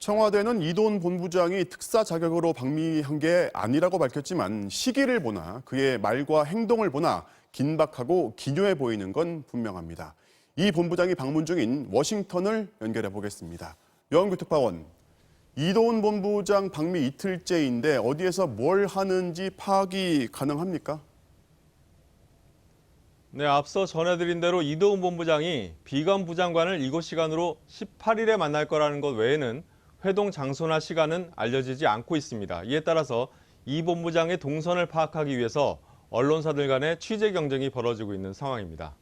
청와대는 이도훈 본부장이 특사 자격으로 방미한 게 아니라고 밝혔지만 시기를 보나 그의 말과 행동을 보나 긴박하고 기묘해 보이는 건 분명합니다. 이 본부장이 방문 중인 워싱턴을 연결해 보겠습니다. 여원규 특파원, 이도훈 본부장 방미 이틀째인데 어디에서 뭘 하는지 파악이 가능합니까? 네, 앞서 전해드린 대로 이도훈 본부장이 비건 부장관을 이곳 시간으로 18일에 만날 거라는 것 외에는 회동 장소나 시간은 알려지지 않고 있습니다. 이에 따라서 이 본부장의 동선을 파악하기 위해서 언론사들 간의 취재 경쟁이 벌어지고 있는 상황입니다.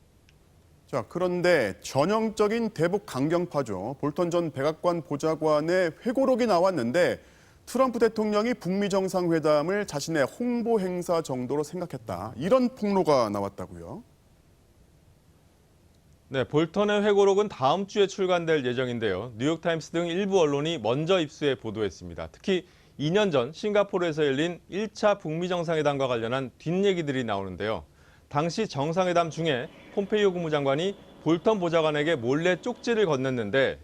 자, 그런데 전형적인 대북 강경파죠. 볼턴 전 백악관 보좌관의 회고록이 나왔는데 트럼프 대통령이 북미 정상회담을 자신의 홍보 행사 정도로 생각했다. 이런 폭로가 나왔다고요. 네, 볼턴의 회고록은 다음 주에 출간될 예정인데요. 뉴욕타임스 등 일부 언론이 먼저 입수해 보도했습니다. 특히 2년 전 싱가포르에서 열린 1차 북미 정상회담과 관련한 뒷얘기들이 나오는데요. 당시 정상회담 중에 폼페이오 국무장관이 볼턴 보좌관에게 몰래 쪽지를 건넸는데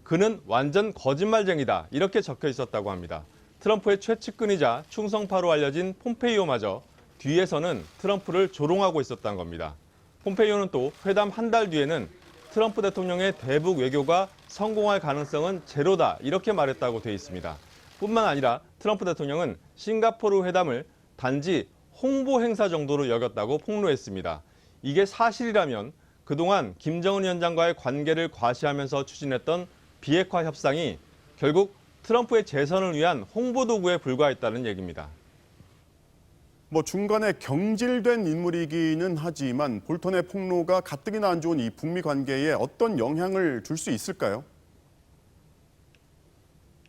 그는 완전 거짓말쟁이다 이렇게 적혀 있었다고 합니다. 트럼프의 최측근이자 충성파로 알려진 폼페이오마저 뒤에서는 트럼프를 조롱하고 있었다는 겁니다. 폼페이오는 또 회담 한 달 뒤에는 트럼프 대통령의 대북 외교가 성공할 가능성은 제로다 이렇게 말했다고 돼 있습니다. 뿐만 아니라 트럼프 대통령은 싱가포르 회담을 단지 홍보 행사 정도로 여겼다고 폭로했습니다. 이게 사실이라면 그동안 김정은 위원장과의 관계를 과시하면서 추진했던 비핵화 협상이 결국 트럼프의 재선을 위한 홍보 도구에 불과했다는 얘기입니다. 중간에 경질된 인물이기는 하지만 볼턴의 폭로가 가뜩이나 안 좋은 이 북미 관계에 어떤 영향을 줄 수 있을까요?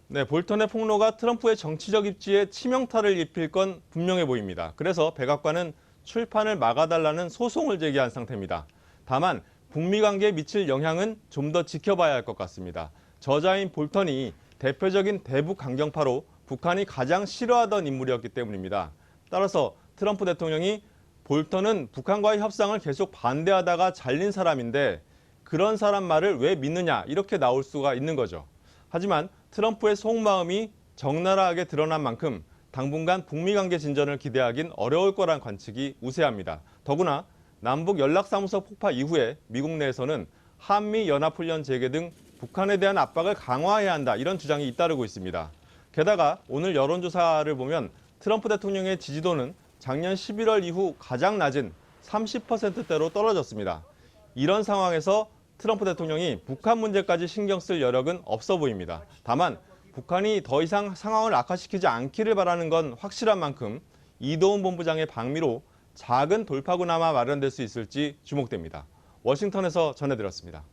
네, 볼턴의 폭로가 트럼프의 정치적 입지에 치명타를 입힐 건 분명해 보입니다. 그래서 백악관은 출판을 막아달라는 소송을 제기한 상태입니다. 다만 북미 관계에 미칠 영향은 좀 더 지켜봐야 할 것 같습니다. 저자인 볼턴이 대표적인 대북 강경파로 북한이 가장 싫어하던 인물이었기 때문입니다. 따라서 트럼프 대통령이 볼턴은 북한과의 협상을 계속 반대하다가 잘린 사람인데 그런 사람 말을 왜 믿느냐 이렇게 나올 수가 있는 거죠. 하지만 트럼프의 속마음이 적나라하게 드러난 만큼 당분간 북미 관계 진전을 기대하긴 어려울 거란 관측이 우세합니다. 더구나 남북 연락사무소 폭파 이후에 미국 내에서는 한미연합훈련 재개 등 북한에 대한 압박을 강화해야 한다 이런 주장이 잇따르고 있습니다. 게다가 오늘 여론조사를 보면 트럼프 대통령의 지지도는 작년 11월 이후 가장 낮은 30%대로 떨어졌습니다. 이런 상황에서 트럼프 대통령이 북한 문제까지 신경 쓸 여력은 없어 보입니다. 다만 북한이 더 이상 상황을 악화시키지 않기를 바라는 건 확실한 만큼 이도훈 본부장의 방미로 작은 돌파구나마 마련될 수 있을지 주목됩니다. 워싱턴에서 전해드렸습니다.